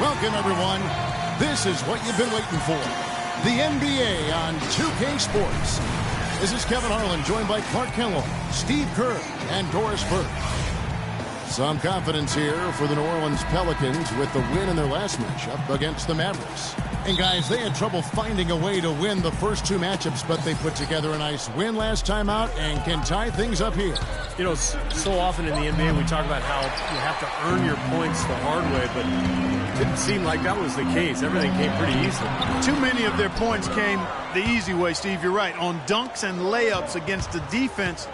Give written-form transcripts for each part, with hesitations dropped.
Welcome, everyone. This is what you've been waiting for. The NBA on 2K Sports. This is Kevin Harlan, joined by Clark Kellogg, Steve Kerr, and Doris Burke. Some confidence here for the New Orleans Pelicans with the win in their last matchup against the Mavericks. And guys, they had trouble finding a way to win the first two matchups, but they put together a nice win last time out and can tie things up here. You know, so often in the NBA we talk about how you have to earn your points the hard way, but it didn't seem like that was the case. Everything came pretty easily. Too many of their points came the easy way, Steve. You're right. On dunks and layups against a defense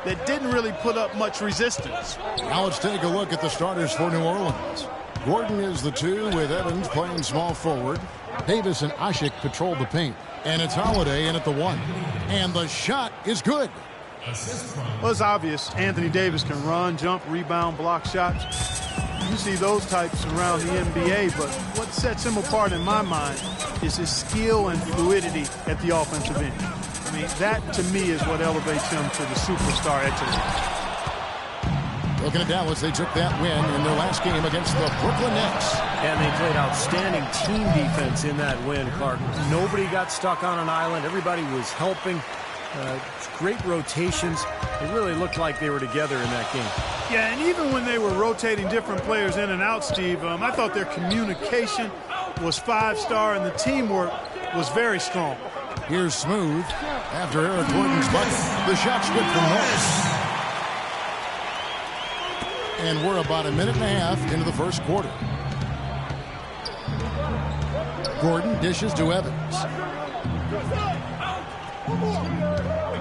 that didn't really put up much resistance. Now let's take a look at the starters for New Orleans. Gordon is the 2 with Evans playing small forward. Davis and Asik patrol the paint. And it's Holiday in at the 1. And the shot is good. Well, it's obvious Anthony Davis can run, jump, rebound, block shots. You see those types around the NBA, but what sets him apart in my mind is his skill and fluidity at the offensive end. I mean, that to me is what elevates him to the superstar echelon. Looking at Dallas, they took that win in their last game against the Brooklyn Nets. And they played outstanding team defense in that win, Clark. Nobody got stuck on an island. Everybody was helping. Great rotations. It really looked like they were together in that game. Yeah, and even when they were rotating different players in and out, Steve, I thought their communication was 5-star and the teamwork was very strong. Here's Smooth after Eric Gordon's bucket. The shot's good from Norris. And we're about a minute and a half into the first quarter. Gordon dishes to Evans.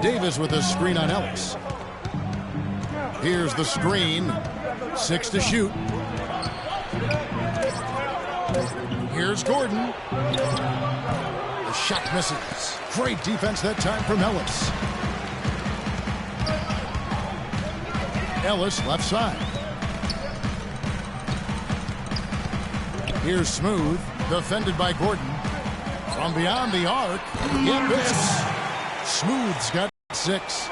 Davis with a screen on Ellis. Here's the screen. 6 to shoot. Here's Gordon. The shot misses. Great defense that time from Ellis. Ellis left side. Here's Smooth, defended by Gordon. From beyond the arc, it misses. Smooth's got 6.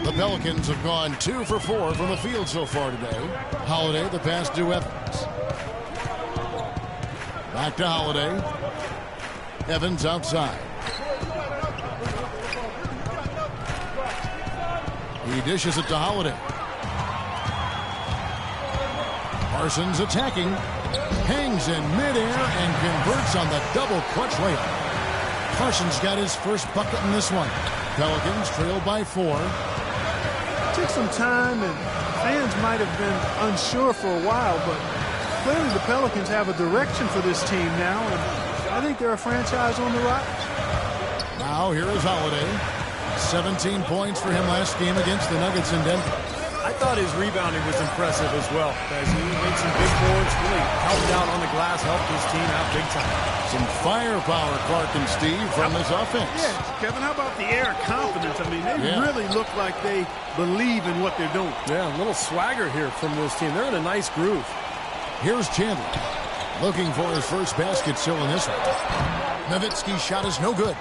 The Pelicans have gone 2 for 4 from the field so far today. Holiday, the pass to Evans. Back to Holiday. Evans outside. He dishes it to Holiday. Parsons attacking. Hangs in midair and converts on the double clutch layup. Parsons got his first bucket in this one. Pelicans trail by 4. It took some time, and fans might have been unsure for a while, but clearly the Pelicans have a direction for this team now, and I think they're a franchise on the rise. Now here is Holiday. 17 points for him last game against the Nuggets in Denver. I thought his rebounding was impressive as well, as he made some big boards, really helped out on the glass, helped his team out big time. Some firepower, Clark and Steve, from this offense. Yeah, Kevin, how about the air confidence? I mean, they really look like they believe in what they're doing. Yeah, a little swagger here from this team. They're in a nice groove. Here's Chandler, looking for his first basket still in this one. Nowitzki's shot is no good.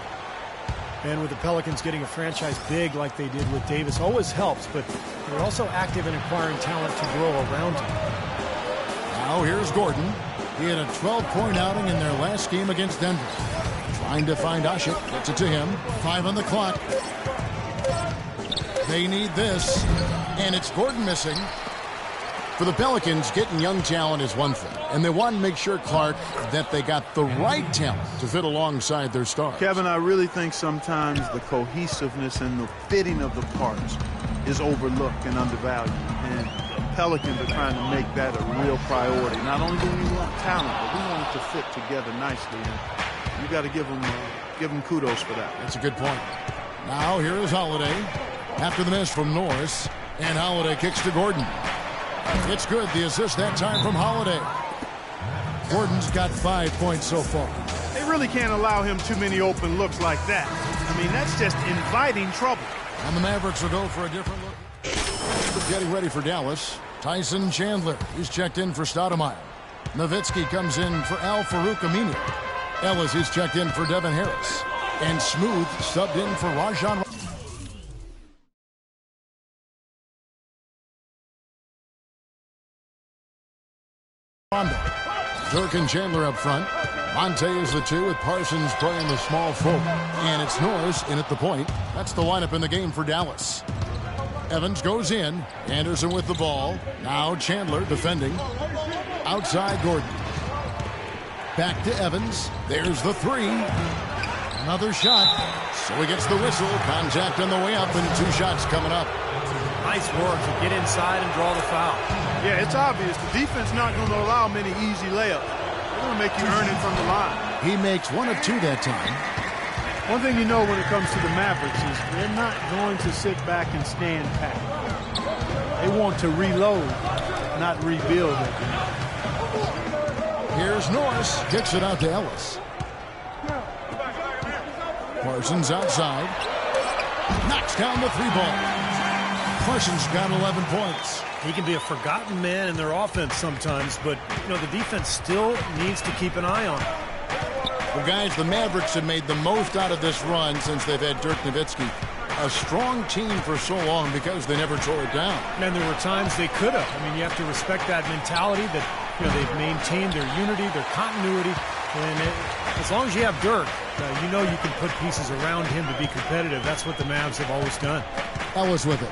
And with the Pelicans getting a franchise big like they did with Davis always helps, but they're also active in acquiring talent to grow around him. Now here's Gordon. He had a 12-point outing in their last game against Denver. Trying to find Asik. Gets it to him. 5 on the clock. They need this. And it's Gordon missing. For the Pelicans, getting young talent is one thing. And they want to make sure, Clark, that they got the right talent to fit alongside their stars. Kevin, I really think sometimes the cohesiveness and the fitting of the parts is overlooked and undervalued. And Pelicans are trying to make that a real priority. Not only do we want talent, but we want it to fit together nicely. And you got to give them kudos for that. That's a good point. Now here is Holiday after the miss from Norris. And Holiday kicks to Gordon. It's good. The assist that time from Holiday. Gordon's got 5 points so far. They really can't allow him too many open looks like that. I mean, that's just inviting trouble. And the Mavericks will go for a different look. Getting ready for Dallas. Tyson Chandler is checked in for Stoudemire. Nowitzki comes in for Al Farouk Amini. Ellis is checked in for Devin Harris. And Smooth subbed in for Rajon Rondo. Dirk and Chandler up front. Monte is the 2 with Parsons playing the small forward. And it's Norris in at the point. That's the lineup in the game for Dallas. Evans goes in. Anderson with the ball. Now Chandler defending. Outside Gordon. Back to Evans. There's the 3. Another shot. So he gets the whistle. Contact on the way up and 2 shots coming up. Nice work to get inside and draw the foul. Yeah, it's obvious. The defense not going to allow many easy layups. They're going to make you earn it from the line. He makes 1 of 2 that time. One thing you know when it comes to the Mavericks is they're not going to sit back and stand pat. They want to reload, not rebuild it. Here's Norris. Kicks it out to Ellis. Parsons outside. Knocks down the 3-ball. Parsons got 11 points. He can be a forgotten man in their offense sometimes, but you know the defense still needs to keep an eye on him. Well, guys, the Mavericks have made the most out of this run since they've had Dirk Nowitzki. A strong team for so long because they never tore it down. And there were times they could have. I mean, you have to respect that mentality that they've maintained their unity, their continuity, and as long as you have Dirk, you know you can put pieces around him to be competitive. That's what the Mavs have always done. Ellis with it.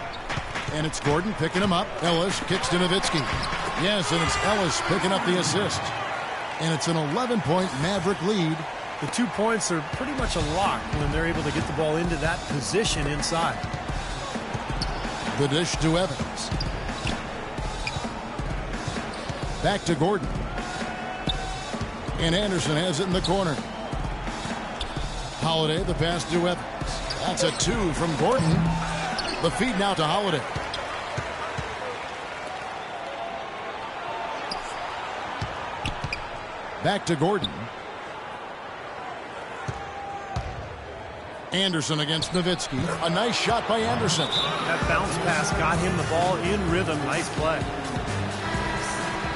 And it's Gordon picking him up. Ellis kicks to Nowitzki. Yes, and it's Ellis picking up the assist. And it's an 11-point Maverick lead. The 2 points are pretty much a lock when they're able to get the ball into that position inside. The dish to Evans. Back to Gordon. And Anderson has it in the corner. Holiday, the pass to Evans. That's a 2 from Gordon. The feed now to Holiday. Back to Gordon. Anderson against Nowitzki. A nice shot by Anderson. That bounce pass got him the ball in rhythm. Nice play.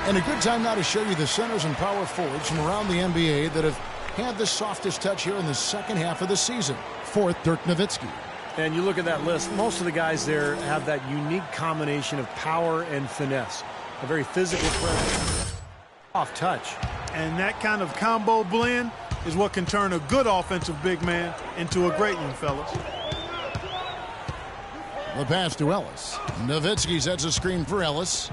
And a good time now to show you the centers and power forwards from around the NBA that have had the softest touch here in the second half of the season. 4th, Dirk Nowitzki. And you look at that list, most of the guys there have that unique combination of power and finesse. A very physical player. Off touch. And that kind of combo blend is what can turn a good offensive big man into a great one, fellas. The pass to Ellis. Nowitzki sets a screen for Ellis.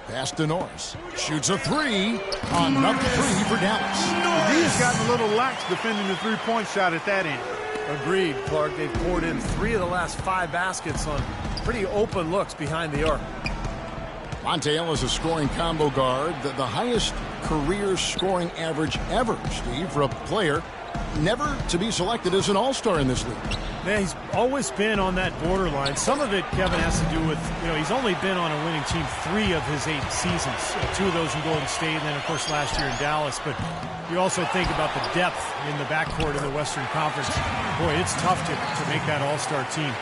Pass to Norris. Shoots a 3. Another 3 for Dallas. The D has gotten a little lax defending the three-point shot at that end. Agreed, Clark. They've poured in 3 of the last 5 baskets on pretty open looks behind the arc. Monte Ellis, a scoring combo guard, the highest career scoring average ever, Steve, for a player never to be selected as an all-star in this league. Yeah, he's always been on that borderline. Some of it, Kevin, has to do with, he's only been on a winning team 3 of his 8 seasons. 2 of those in Golden State, and then, of course, last year in Dallas. But you also think about the depth in the backcourt in the Western Conference. Boy, it's tough to make that all-star team.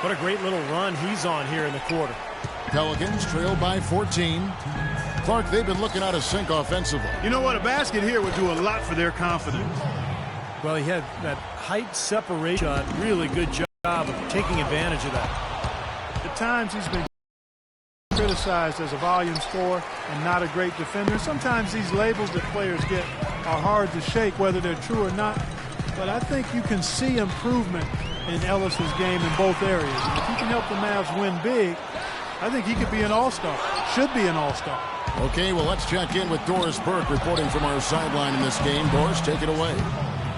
What a great little run he's on here in the quarter. Pelicans trail by 14. Clark, they've been looking out of sync offensively. You know what? A basket here would do a lot for their confidence. Well, he had that height separation. Really good job of taking advantage of that. At times he's been criticized as a volume scorer and not a great defender. Sometimes these labels that players get are hard to shake, whether they're true or not. But I think you can see improvement in Ellis's game in both areas. And if he can help the Mavs win big, I think he could be an all-star. Should be an all-star. Okay, well, let's check in with Doris Burke reporting from our sideline in this game. Doris, take it away.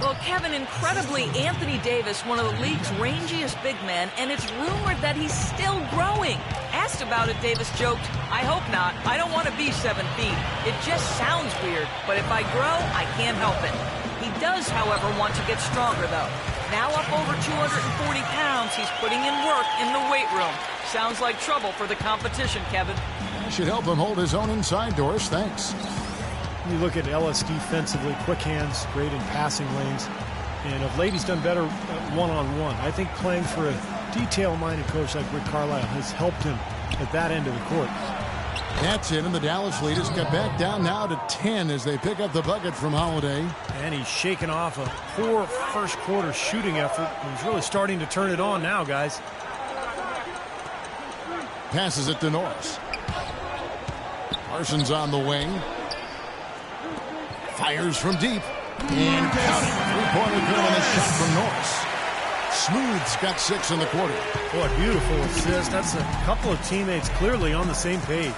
Well, Kevin, incredibly, Anthony Davis, one of the league's rangiest big men, and it's rumored that he's still growing. Asked about it, Davis joked, "I hope not. I don't want to be 7 feet. It just sounds weird, but if I grow, I can't help it." He does, however, want to get stronger, though. Now up over 240 pounds, he's putting in work in the weight room. Sounds like trouble for the competition, Kevin. Should help him hold his own inside, Doris. Thanks. You look at Ellis defensively, quick hands, great in passing lanes. And of late, he's done better one-on-one. I think playing for a detail-minded coach like Rick Carlisle has helped him at that end of the court. That's it, and the Dallas lead is cut back down now to 10 as they pick up the bucket from Holiday. And he's shaking off a poor first-quarter shooting effort. He's really starting to turn it on now, guys. Passes it to Norris. Parsons on the wing. Fires from deep. And counting. Three-pointer good on the shot from Norris. Smooth's got 6 in the quarter. Boy, beautiful assist. That's a couple of teammates clearly on the same page.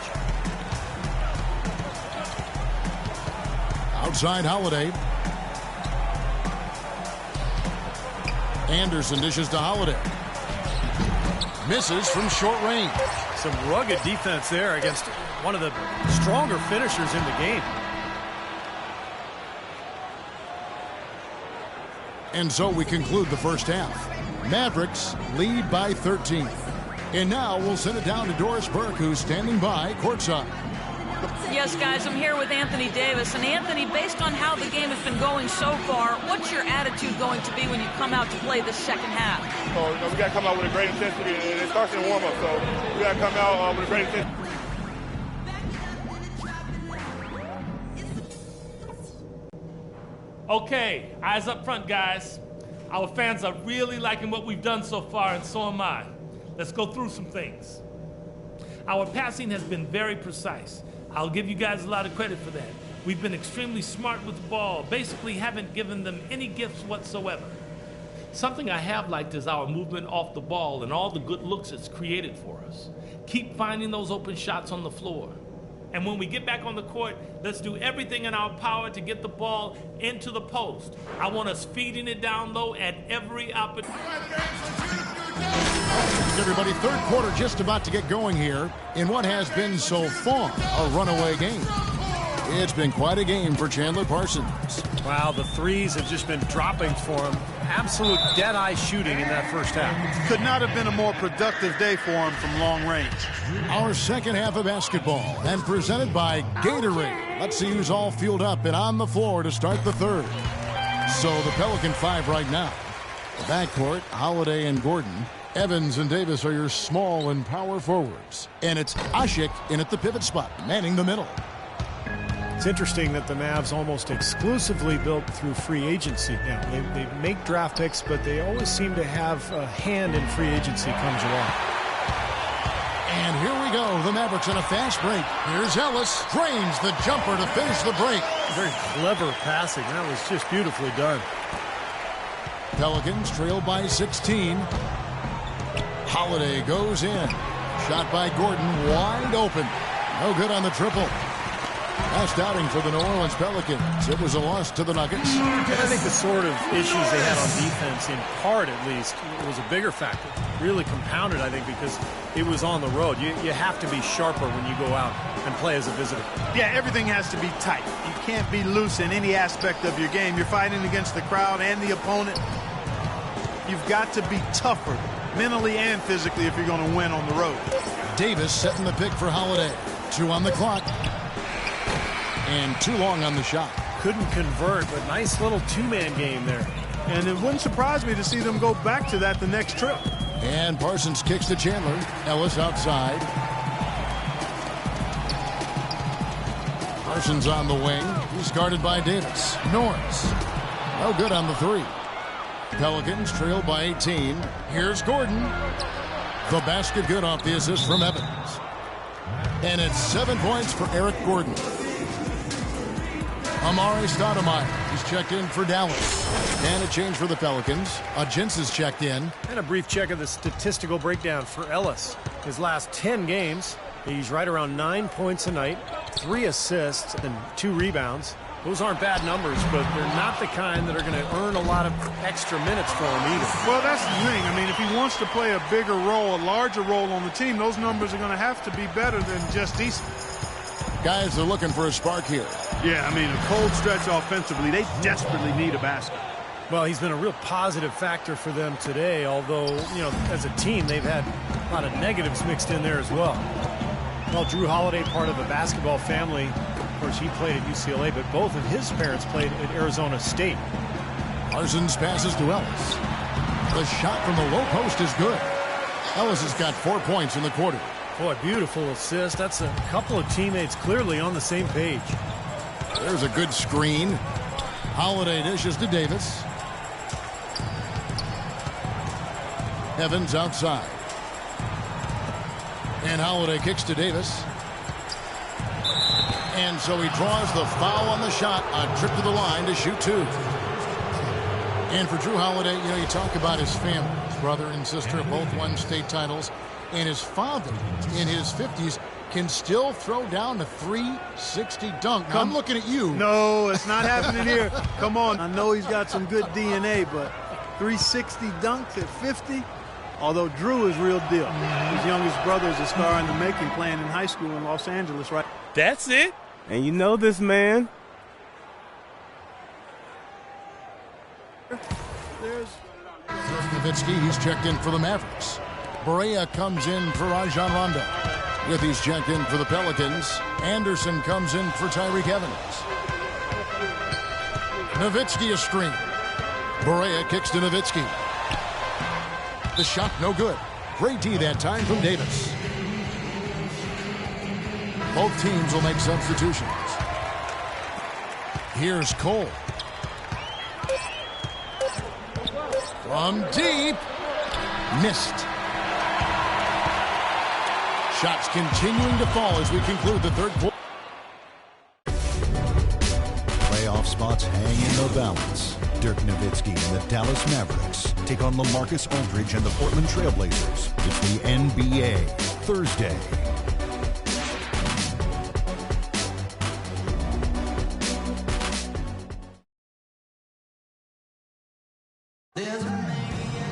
Outside Holiday. Anderson dishes to Holiday. Misses from short range. Some rugged defense there against one of the stronger finishers in the game. And so we conclude the first half. Mavericks lead by 13. And now we'll send it down to Doris Burke, who's standing by courtside. Yes, guys, I'm here with Anthony Davis. And Anthony, based on how the game has been going so far, what's your attitude going to be when you come out to play the second half? So, we got to come out with a great intensity, and it starts in the warm-up. So we got to come out with a great intensity. Okay, eyes up front, guys. Our fans are really liking what we've done so far, and so am I. Let's go through some things. Our passing has been very precise. I'll give you guys a lot of credit for that. We've been extremely smart with the ball, basically haven't given them any gifts whatsoever. Something I have liked is our movement off the ball and all the good looks it's created for us. Keep finding those open shots on the floor. And when we get back on the court, let's do everything in our power to get the ball into the post. I want us feeding it down low at every opportunity. Everybody, third quarter just about to get going here in what has been so far a runaway game. It's been quite a game for Chandler Parsons. Wow, the threes have just been dropping for him. Absolute dead-eye shooting in that first half. Could not have been a more productive day for him from long range. Our second half of basketball, and presented by Gatorade. Let's see who's all fueled up and on the floor to start the third. So the Pelican 5 right now. The backcourt, Holiday and Gordon. Evans and Davis are your small and power forwards. And it's Ashik in at the pivot spot, manning the middle. It's interesting that the Mavs almost exclusively built through free agency now. They make draft picks, but they always seem to have a hand in free agency comes along. And here we go. The Mavericks in a fast break. Here's Ellis. Drains the jumper to finish the break. Very clever passing. That was just beautifully done. Pelicans trail by 16. Holiday goes in. Shot by Gordon. Wide open. No good on the triple. Last outing for the New Orleans Pelicans. It was a loss to the Nuggets. I think the sort of issues they had on defense, in part at least, was a bigger factor. Really compounded, I think, because it was on the road. You have to be sharper when you go out and play as a visitor. Yeah, everything has to be tight. You can't be loose in any aspect of your game. You're fighting against the crowd and the opponent. You've got to be tougher, mentally and physically, if you're going to win on the road. Davis setting the pick for Holiday. 2 on the clock. And too long on the shot. Couldn't convert, but nice little two-man game there. And it wouldn't surprise me to see them go back to that the next trip. And Parsons kicks to Chandler. Ellis outside. Parsons on the wing. He's guarded by Davis. Norris. No good on the 3. Pelicans trail by 18. Here's Gordon. The basket good off the assist from Evans. And it's 7 points for Eric Gordon. Amari Stoudemire. He's checked in for Dallas. And a change for the Pelicans. Gents is checked in. And a brief check of the statistical breakdown for Ellis. His last 10 games, he's right around 9 points a night, 3 assists, and 2 rebounds. Those aren't bad numbers, but they're not the kind that are going to earn a lot of extra minutes for him either. Well, that's the thing. I mean, if he wants to play a bigger role, a larger role on the team, those numbers are going to have to be better than just decent. Guys are looking for a spark here. Yeah, I mean, a cold stretch offensively. They desperately need a basket. Well, he's been a real positive factor for them today, although, you know, as a team, they've had a lot of negatives mixed in there as well. Well, Drew Holiday, part of a basketball family. Of course, he played at UCLA, but both of his parents played at Arizona State. Parsons passes to Ellis. The shot from the low post is good. Ellis has got 4 points in the quarter. Boy, beautiful assist. That's a couple of teammates clearly on the same page. There's a good screen. Holiday dishes to Davis. Evans outside. And Holiday kicks to Davis. And so he draws the foul on the shot, a trip to the line to shoot 2. And for Drew Holiday, you know, you talk about his family. His brother and sister both won state titles. And his father, in his 50s, can still throw down a 360 dunk. Now, I'm looking at you. No, it's not happening here. Come on. I know he's got some good DNA, but 360 dunks at 50? Although Drew is real deal. His youngest brother is a star in the making, playing in high school in Los Angeles, right? That's it. And you know this man. There's Nowitzki, he's checked in for the Mavericks. Barea comes in for Rajon Rondo. With he's checked in for the Pelicans. Anderson comes in for Tyreke Evans. Nowitzki a screen. Barea kicks to Nowitzki. The shot no good. Great D that time from Davis. Both teams will make substitutions. Here's Cole. From deep. Missed. Shots continuing to fall as we conclude the third quarter. Playoff spots hang in the balance. Dirk Nowitzki and the Dallas Mavericks take on LaMarcus Aldridge and the Portland Trailblazers. It's the NBA Thursday.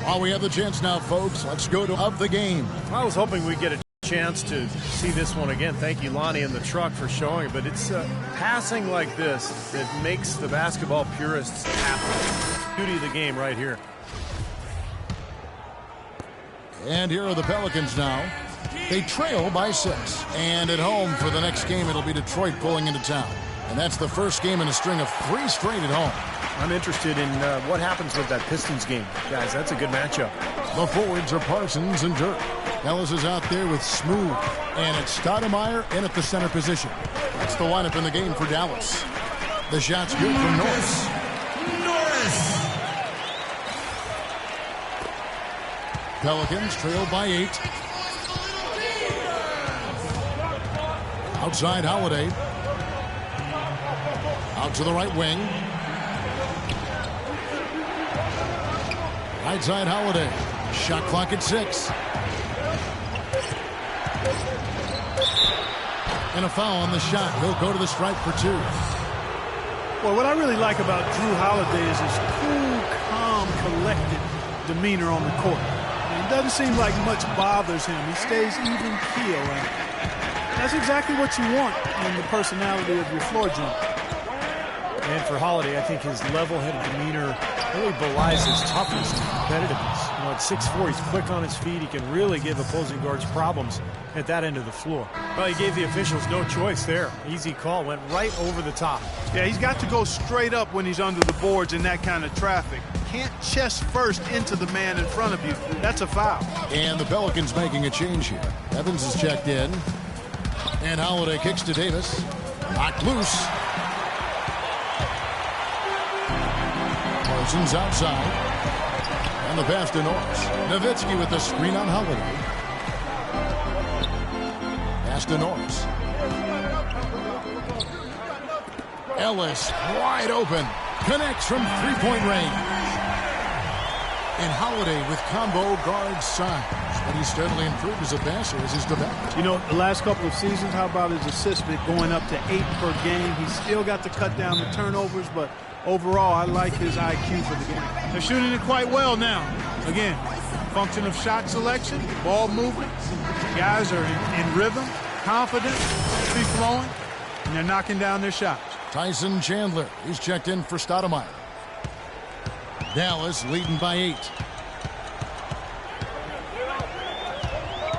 While we have the chance now, folks, let's go to Of the Game. I was hoping we'd get a chance to see this one again. Thank you, Lonnie and the truck, for showing it. But it's passing like this that makes the basketball purists happy. Beauty of the game right here. And here are the Pelicans now. They trail by 6. And at home for the next game, it'll be Detroit pulling into town. And that's the first game in a string of 3 straight at home. I'm interested in what happens with that Pistons game. Guys, that's a good matchup. The forwards are Parsons and Dirk. Ellis is out there with Smooth. And it's Stoudemire in at the center position. That's the lineup in the game for Dallas. The shot's good from Norris. Pelicans trail by 8. Outside Holiday. Out to the right wing. Right side Holiday. Shot clock at 6. And a foul on the shot. He'll go to the stripe for 2. Well, what I really like about Drew Holiday is his cool, calm, collected demeanor on the court. And it doesn't seem like much bothers him. He stays even keel. And that's exactly what you want in the personality of your floor general. And for Holiday, I think his level-headed demeanor really belies his toughness and competitiveness. You know, at 6'4", he's quick on his feet. He can really give opposing guards problems at that end of the floor. Well, he gave the officials no choice there. Easy call. Went right over the top. Yeah, he's got to go straight up when he's under the boards in that kind of traffic. Can't chest first into the man in front of you. That's a foul. And the Pelicans making a change here. Evans is checked in. And Holiday kicks to Davis. Knocked loose. Parsons outside. And the pass to Norris. Nowitzki with the screen on Holiday. Pass to Norris. Ellis wide open. Connects from three-point range. And Holiday with combo guard signs. But he's steadily improved as a passer as he's developed. You know, the last couple of seasons, how about his assists been going up to 8 per game? He's still got to cut down the turnovers, but overall, I like his IQ for the game. They're shooting it quite well now. Again, function of shot selection, ball movement. Guys are in rhythm, confident, free flowing, and they're knocking down their shots. Tyson Chandler, he's checked in for Stoudemire. Dallas leading by 8.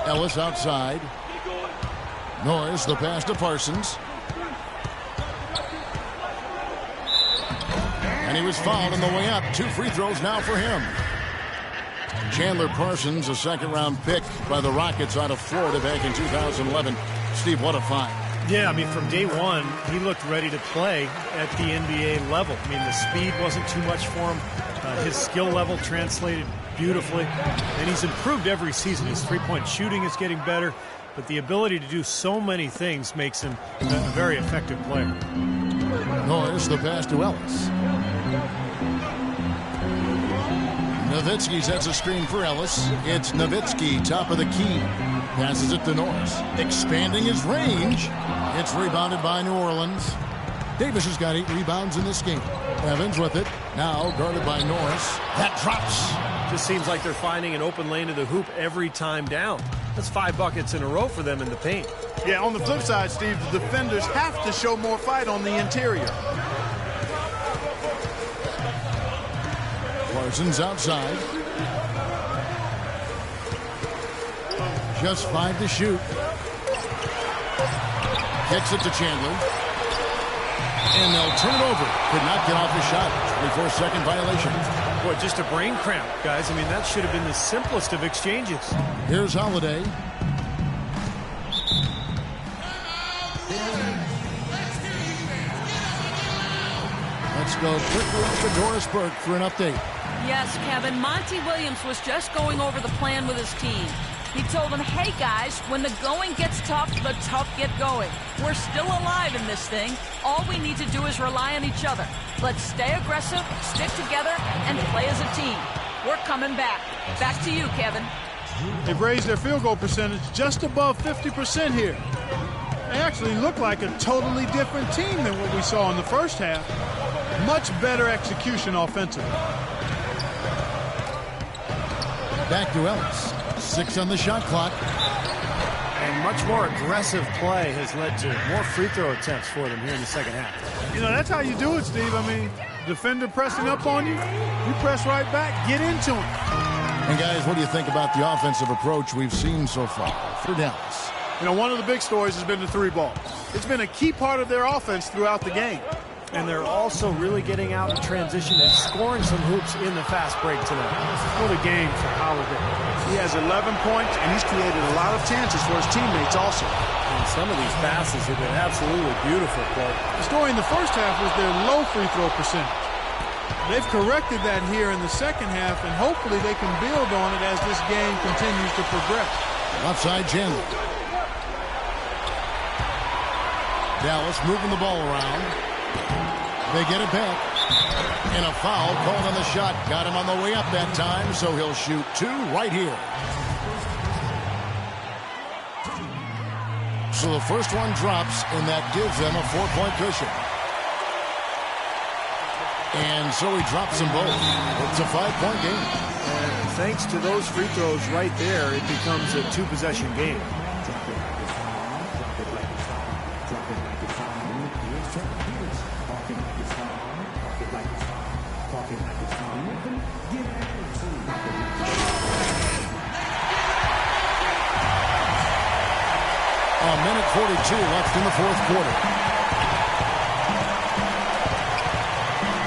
Ellis outside. Norris, the pass to Parsons. And he was fouled on the way up. 2 free throws now for him. Chandler Parsons, a second-round pick by the Rockets out of Florida back in 2011. Steve, what a find. Yeah, I mean, from day one, he looked ready to play at the NBA level. I mean, the speed wasn't too much for him. His skill level translated beautifully. And he's improved every season. His three-point shooting is getting better. but the ability to do so many things makes him a very effective player. Norris, the pass to Ellis. Nowitzki sets a screen for Ellis. It's Nowitzki, top of the key. Passes it to Norris. Expanding his range. It's rebounded by New Orleans. Davis has got 8 rebounds in this game. Evans with it. Now guarded by Norris. That drops. Just seems like they're finding an open lane to the hoop every time down. That's 5 buckets in a row for them in the paint. Yeah, on the flip side, Steve, the defenders have to show more fight on the interior. Larson's outside. Just 5 to shoot. Kicks it to Chandler. And they'll turn it over. Could not get off the shot. 24-second violation. Boy, just a brain cramp, guys. I mean, that should have been the simplest of exchanges. Here's Holiday. Let's go quickly up to Doris Burke for an update. Yes, Kevin, Monty Williams was just going over the plan with his team. He told them, hey guys, when the going gets tough, the tough get going. We're still alive in this thing. All we need to do is rely on each other. Let's stay aggressive, stick together, and play as a team. We're coming back. Back to you, Kevin. They've raised their field goal percentage just above 50% here. They actually look like a totally different team than what we saw in the first half. Much better execution offensively. Back to Ellis. 6 on the shot clock. And much more aggressive play has led to more free throw attempts for them here in the second half. You know, that's how you do it, Steve. I mean, defender pressing up on you, you press right back, get into him. And guys, what do you think about the offensive approach we've seen so far for Dallas? You know, one of the big stories has been the 3-ball. It's been a key part of their offense throughout the game. And they're also really getting out in transition and scoring some hoops in the fast break tonight. What a game for Holiday. He has 11 points, and he's created a lot of chances for his teammates also. And some of these passes have been absolutely beautiful, Clark. The story in the first half was their low free throw percentage. They've corrected that here in the second half, and hopefully they can build on it as this game continues to progress. Offside Chandler. Dallas moving the ball around. They get it back. And a foul called on the shot. Got him on the way up that time, so he'll shoot 2 right here. So the first one drops, and that gives them a 4-point cushion. And so he drops them both. It's a 5-point game. And thanks to those free throws right there, it becomes a 2-possession game. A minute 42 left in the fourth quarter.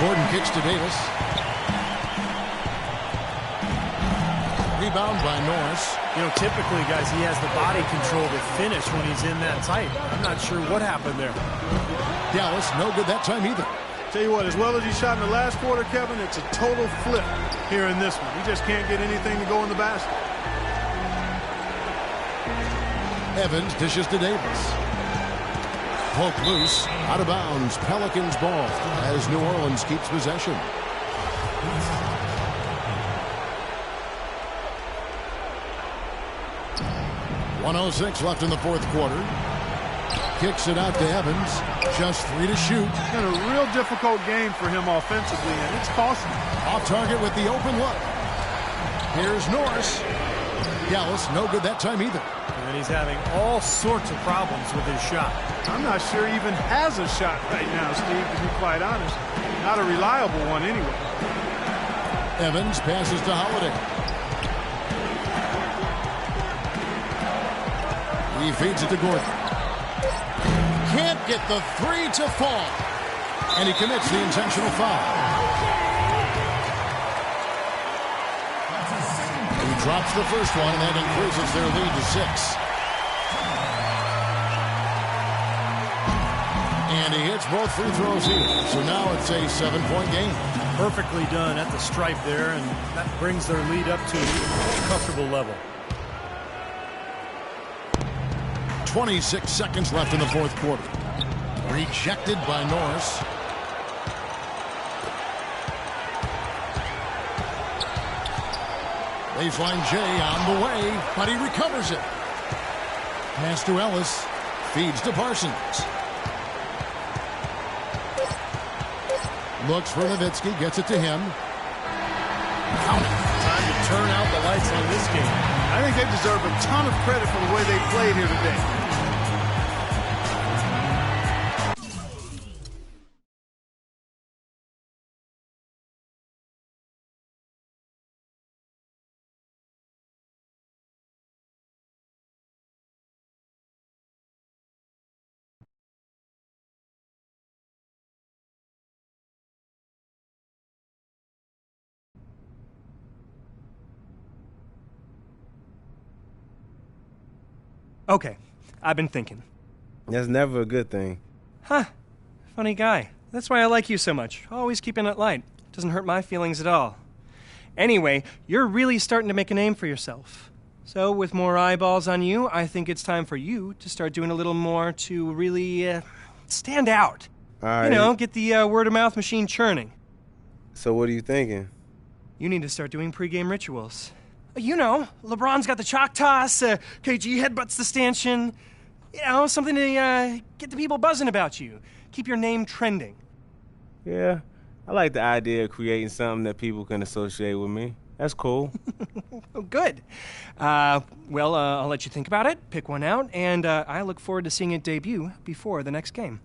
Gordon kicks to Davis. Rebound by Norris. You know, typically, guys, he has the body control to finish when he's in that tight. I'm not sure what happened there. Dallas, no good that time either. Tell you what, as well as he shot in the last quarter, Kevin, it's a total flip here in this one. He just can't get anything to go in the basket. Evans dishes to Davis. Poke loose, out of bounds. Pelicans ball as New Orleans keeps possession. .106 left in the fourth quarter. Kicks it out to Evans. Just 3 to shoot. It's been a real difficult game for him offensively, and it's costing him. Off target with the open look. Here's Norris. Dallas, no good that time either. And he's having all sorts of problems with his shot. I'm not sure he even has a shot right now, Steve, to be quite honest. Not a reliable one anyway. Evans passes to Holiday. He feeds it to Gordon. Can't get the 3 to fall. And he commits the intentional foul. He drops the first one, and that increases their lead to 6. And he hits both free throws here. So now it's a 7-point game. Perfectly done at the stripe there, and that brings their lead up to an even more comfortable level. 26 seconds left in the fourth quarter. Rejected by Norris. Baseline J on the way, but he recovers it. Pass to Ellis. Feeds to Parsons. Looks for Nowitzki. Gets it to him. Time to turn out the lights on this game. I think they deserve a ton of credit for the way they played here today. Okay, I've been thinking. That's never a good thing. Huh, funny guy. That's why I like you so much. Always keeping it light. Doesn't hurt my feelings at all. Anyway, you're really starting to make a name for yourself. So with more eyeballs on you, I think it's time for you to start doing a little more to really stand out. All right. You know, get the word-of-mouth machine churning. So what are you thinking? You need to start doing pregame rituals. You know, LeBron's got the chalk toss, KG headbutts the stanchion. You know, something to get the people buzzing about you. Keep your name trending. Yeah, I like the idea of creating something that people can associate with me. That's cool. Oh, good. Well, I'll let you think about it, pick one out, and I look forward to seeing it debut before the next game.